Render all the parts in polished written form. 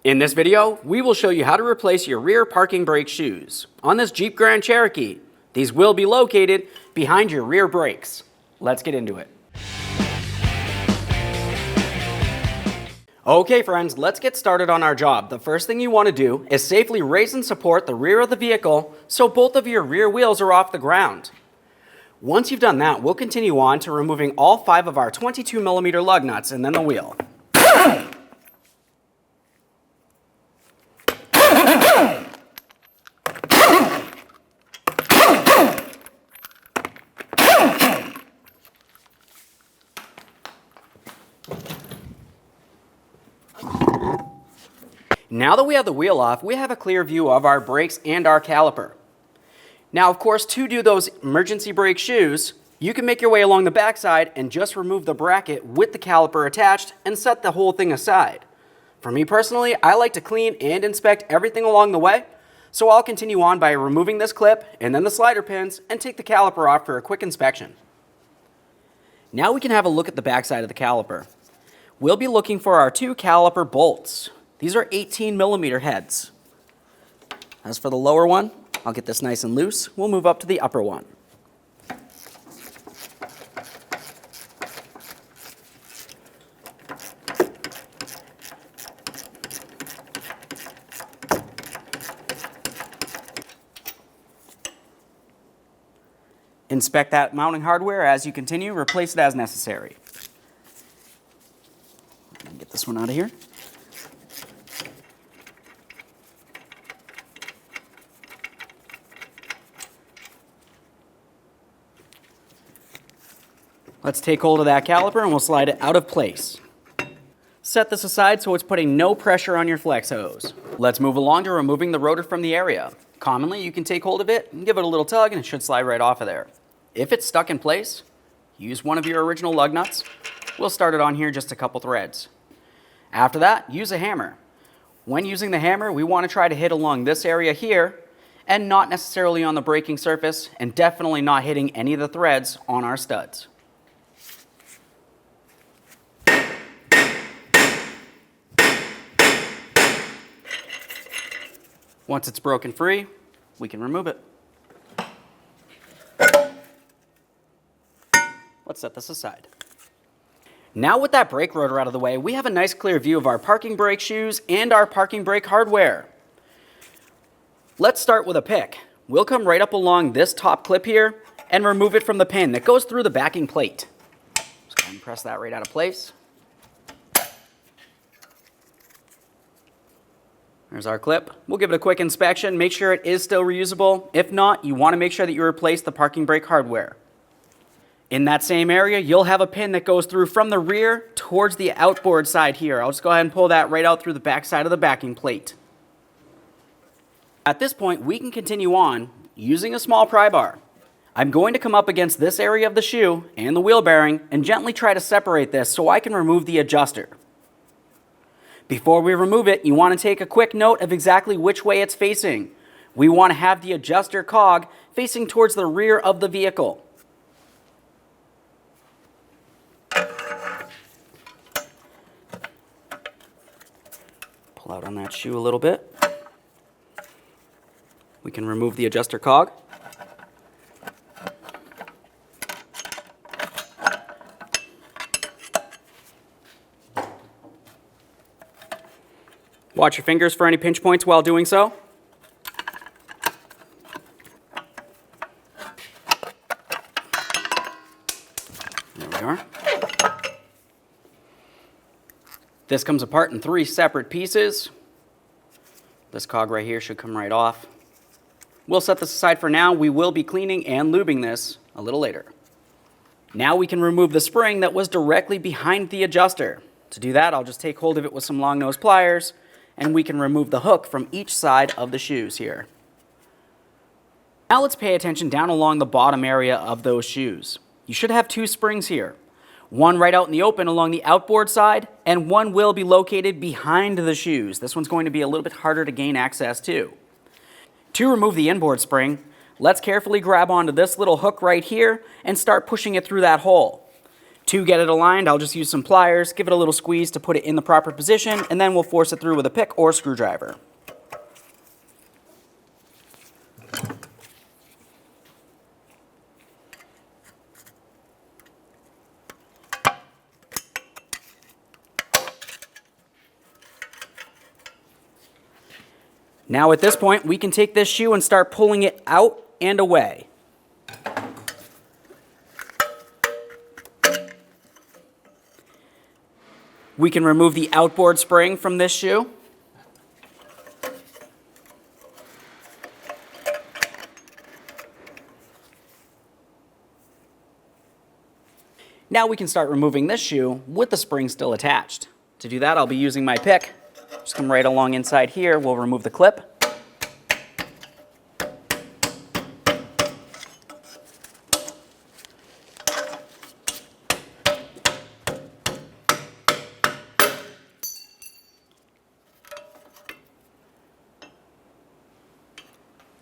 In this video, we will show you how to replace your rear parking brake shoes. On this Jeep Grand Cherokee, these will be located behind your rear brakes. Let's get into it. Okay friends, let's get started on our job. The first thing you want to do is safely raise and support the rear of the vehicle so both of your rear wheels are off the ground. Once you've done that, we'll continue on to removing all 5 of our 22mm lug nuts and then the wheel. Now that we have the wheel off, we have a clear view of our brakes and our caliper. Now, of course, to do those emergency brake shoes, you can make your way along the backside and just remove the bracket with the caliper attached and set the whole thing aside. For me personally, I like to clean and inspect everything along the way, so I'll continue on by removing this clip and then the slider pins and take the caliper off for a quick inspection. Now we can have a look at the backside of the caliper. We'll be looking for our 2 caliper bolts. These are 18mm heads. As for the lower one, I'll get this nice and loose. We'll move up to the upper one. Inspect that mounting hardware as you continue. Replace it as necessary. Get this one out of here. Let's take hold of that caliper and we'll slide it out of place. Set this aside so it's putting no pressure on your flex hose. Let's move along to removing the rotor from the area. Commonly, you can take hold of it and give it a little tug and it should slide right off of there. If it's stuck in place, use one of your original lug nuts. We'll start it on here just a couple threads. After that, use a hammer. When using the hammer, we want to try to hit along this area here and not necessarily on the braking surface, and definitely not hitting any of the threads on our studs. Once it's broken free, we can remove it. Let's set this aside. Now with that brake rotor out of the way, we have a nice clear view of our parking brake shoes and our parking brake hardware. Let's start with a pick. We'll come right up along this top clip here and remove it from the pin that goes through the backing plate. Just go ahead and press that right out of place. There's our clip. We'll give it a quick inspection, make sure it is still reusable. If not, you want to make sure that you replace the parking brake hardware. In that same area, you'll have a pin that goes through from the rear towards the outboard side here. I'll just go ahead and pull that right out through the back side of the backing plate. At this point, we can continue on using a small pry bar. I'm going to come up against this area of the shoe and the wheel bearing and gently try to separate this so I can remove the adjuster. Before we remove it, you want to take a quick note of exactly which way it's facing. We want to have the adjuster cog facing towards the rear of the vehicle. Pull out on that shoe a little bit. We can remove the adjuster cog. Watch your fingers for any pinch points while doing so. There we are. This comes apart in 3 separate pieces. This cog right here should come right off. We'll set this aside for now. We will be cleaning and lubing this a little later. Now we can remove the spring that was directly behind the adjuster. To do that, I'll just take hold of it with some long nose pliers, and we can remove the hook from each side of the shoes here. Now let's pay attention down along the bottom area of those shoes. You should have 2 springs here. One right out in the open along the outboard side, and one will be located behind the shoes. This one's going to be a little bit harder to gain access to. To remove the inboard spring, let's carefully grab onto this little hook right here and start pushing it through that hole. To get it aligned, I'll just use some pliers, give it a little squeeze to put it in the proper position, and then we'll force it through with a pick or screwdriver. Now at this point, we can take this shoe and start pulling it out and away. We can remove the outboard spring from this shoe. Now we can start removing this shoe with the spring still attached. To do that, I'll be using my pick. Just come right along inside here. We'll remove the clip.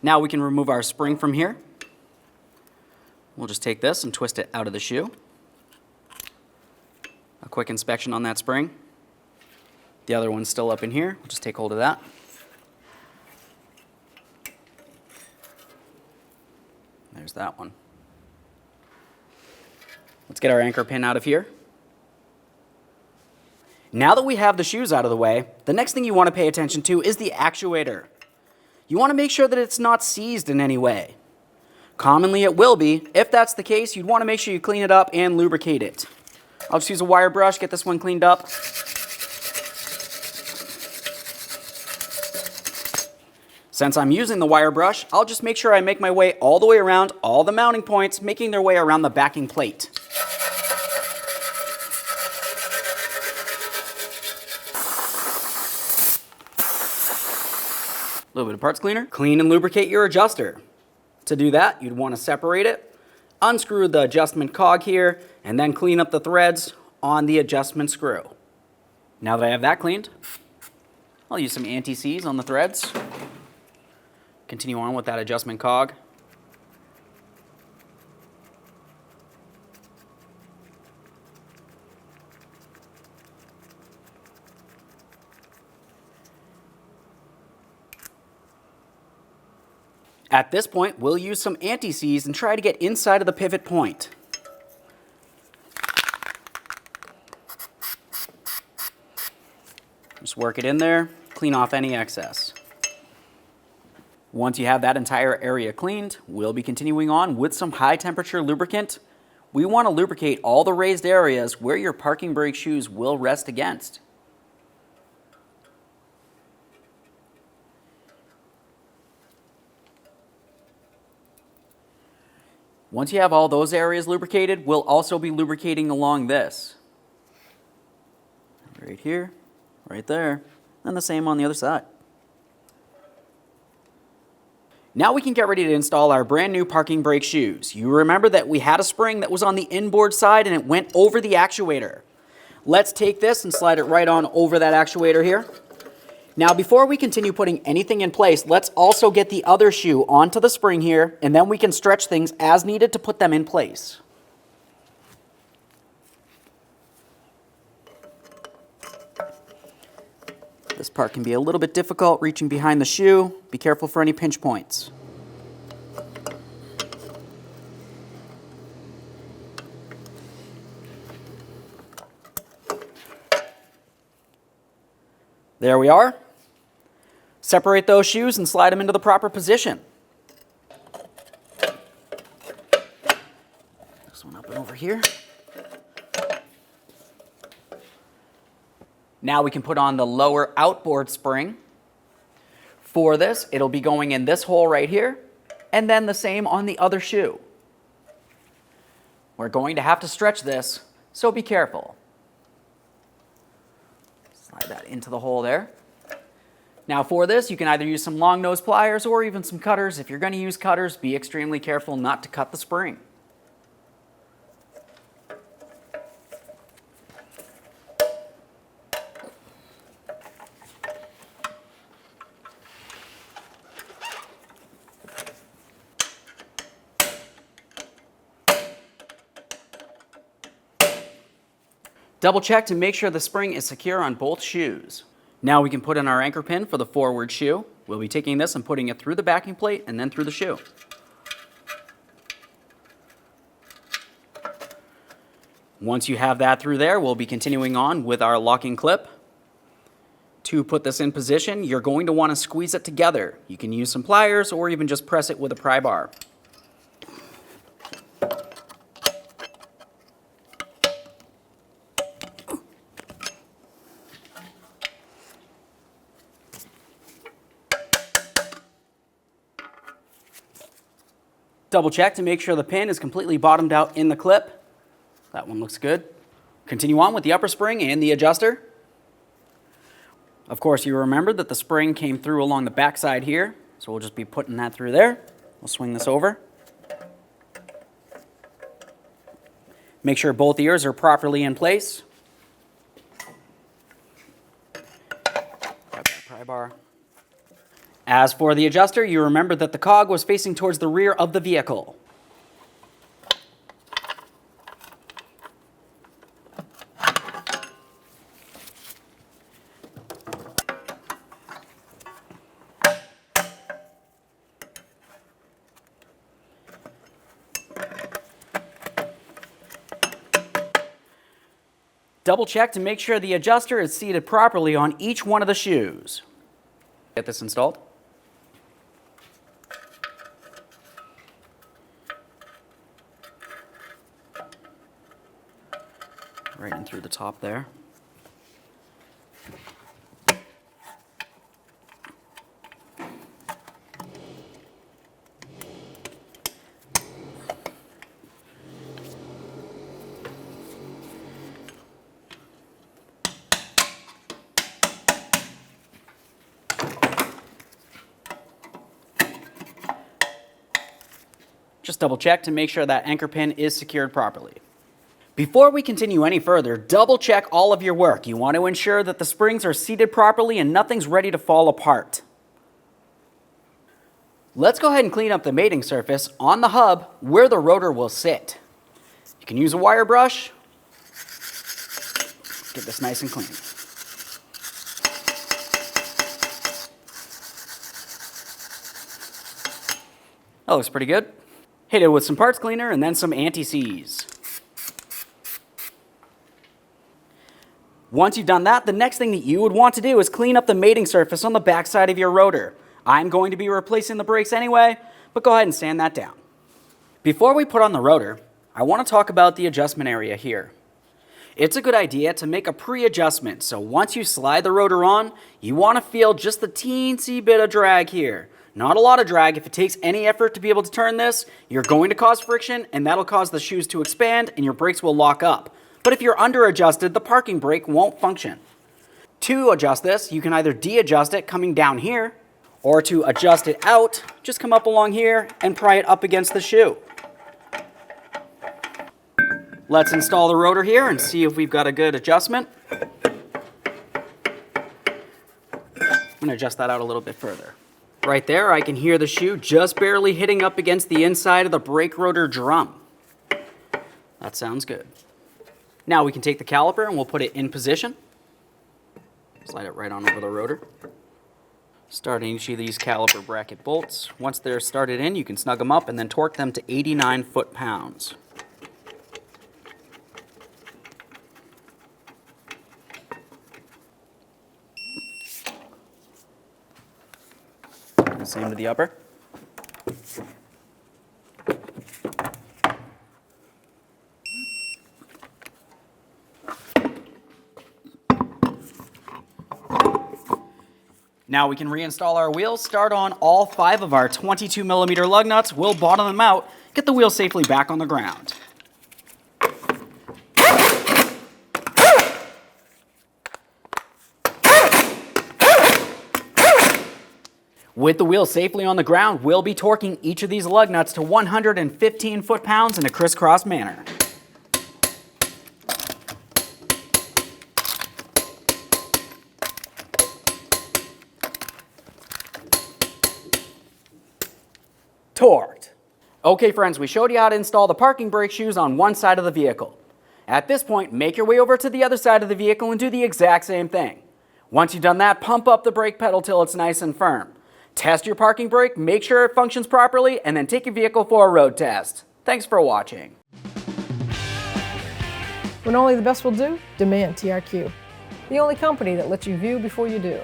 Now we can remove our spring from here. We'll just take this and twist it out of the shoe. A quick inspection on that spring. The other one's still up in here. We'll just take hold of that. There's that one. Let's get our anchor pin out of here. Now that we have the shoes out of the way, the next thing you want to pay attention to is the actuator. You want to make sure that it's not seized in any way. Commonly it will be. If that's the case, you'd want to make sure you clean it up and lubricate it. I'll just use a wire brush, get this one cleaned up. Since I'm using the wire brush, I'll just make sure I make my way all the way around all the mounting points, making their way around the backing plate. A little bit of parts cleaner. Clean and lubricate your adjuster. To do that, you'd want to separate it, unscrew the adjustment cog here, and then clean up the threads on the adjustment screw. Now that I have that cleaned, I'll use some Antiseize on the threads. Continue on with that adjustment cog. At this point, we'll use some Antiseize and try to get inside of the pivot point. Just work it in there, clean off any excess. Once you have that entire area cleaned, we'll be continuing on with some high temperature lubricant. We want to lubricate all the raised areas where your parking brake shoes will rest against. Once you have all those areas lubricated, we'll also be lubricating along this. Right here, right there, and the same on the other side. Now we can get ready to install our brand new parking brake shoes. You remember that we had a spring that was on the inboard side and it went over the actuator. Let's take this and slide it right on over that actuator here. Now before we continue putting anything in place, let's also get the other shoe onto the spring here, and then we can stretch things as needed to put them in place. This part can be a little bit difficult reaching behind the shoe. Be careful for any pinch points. There we are. Separate those shoes and slide them into the proper position. This one up and over here. Now we can put on the lower outboard spring. For this, it'll be going in this hole right here, and then the same on the other shoe. We're going to have to stretch this, so be careful. Slide that into the hole there. Now for this, you can either use some long nose pliers or even some cutters. If you're going to use cutters, be extremely careful not to cut the spring. Double check to make sure the spring is secure on both shoes. Now we can put in our anchor pin for the forward shoe. We'll be taking this and putting it through the backing plate and then through the shoe. Once you have that through there, we'll be continuing on with our locking clip. To put this in position, you're going to want to squeeze it together. You can use some pliers or even just press it with a pry bar. Double check to make sure the pin is completely bottomed out in the clip. That one looks good. Continue on with the upper spring and the adjuster. Of course, you remember that the spring came through along the back side here, so we'll just be putting that through there. We'll swing this over. Make sure both ears are properly in place. Grab that pry bar. As for the adjuster, you remember that the cog was facing towards the rear of the vehicle. Double check to make sure the adjuster is seated properly on each one of the shoes. Get this installed. Right in through the top there. Just double check to make sure that anchor pin is secured properly. Before we continue any further, double check all of your work. You want to ensure that the springs are seated properly and nothing's ready to fall apart. Let's go ahead and clean up the mating surface on the hub where the rotor will sit. You can use a wire brush. Get this nice and clean. That looks pretty good. Hit it with some parts cleaner and then some Antiseize. Once you've done that, the next thing that you would want to do is clean up the mating surface on the back side of your rotor. I'm going to be replacing the brakes anyway, but go ahead and sand that down. Before we put on the rotor, I want to talk about the adjustment area here. It's a good idea to make a pre-adjustment, so once you slide the rotor on, you want to feel just the teensy bit of drag here. Not a lot of drag. If it takes any effort to be able to turn this, you're going to cause friction, and that'll cause the shoes to expand, and your brakes will lock up. But if you're under-adjusted, the parking brake won't function. To adjust this, you can either de-adjust it coming down here, or to adjust it out, just come up along here and pry it up against the shoe. Let's install the rotor here and see if we've got a good adjustment. I'm going to adjust that out a little bit further. Right there, I can hear the shoe just barely hitting up against the inside of the brake rotor drum. That sounds good. Now we can take the caliper and we'll put it in position. Slide it right on over the rotor. Starting each of these caliper bracket bolts. Once they're started in, you can snug them up and then torque them to 89 foot-pounds. Same to the upper. Now we can reinstall our wheels, start on all 5 of our 22mm lug nuts, we'll bottom them out, get the wheel safely back on the ground. With the wheel safely on the ground, we'll be torquing each of these lug nuts to 115 foot-pounds in a crisscross manner. Torqued. Okay friends, we showed you how to install the parking brake shoes on one side of the vehicle. At this point, make your way over to the other side of the vehicle and do the exact same thing. Once you've done that, pump up the brake pedal till it's nice and firm. Test your parking brake, make sure it functions properly, and then take your vehicle for a road test. Thanks for watching. When only the best will do, demand TRQ. The only company that lets you view before you do.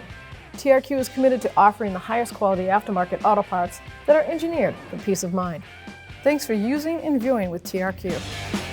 TRQ is committed to offering the highest quality aftermarket auto parts that are engineered for peace of mind. Thanks for using and viewing with TRQ.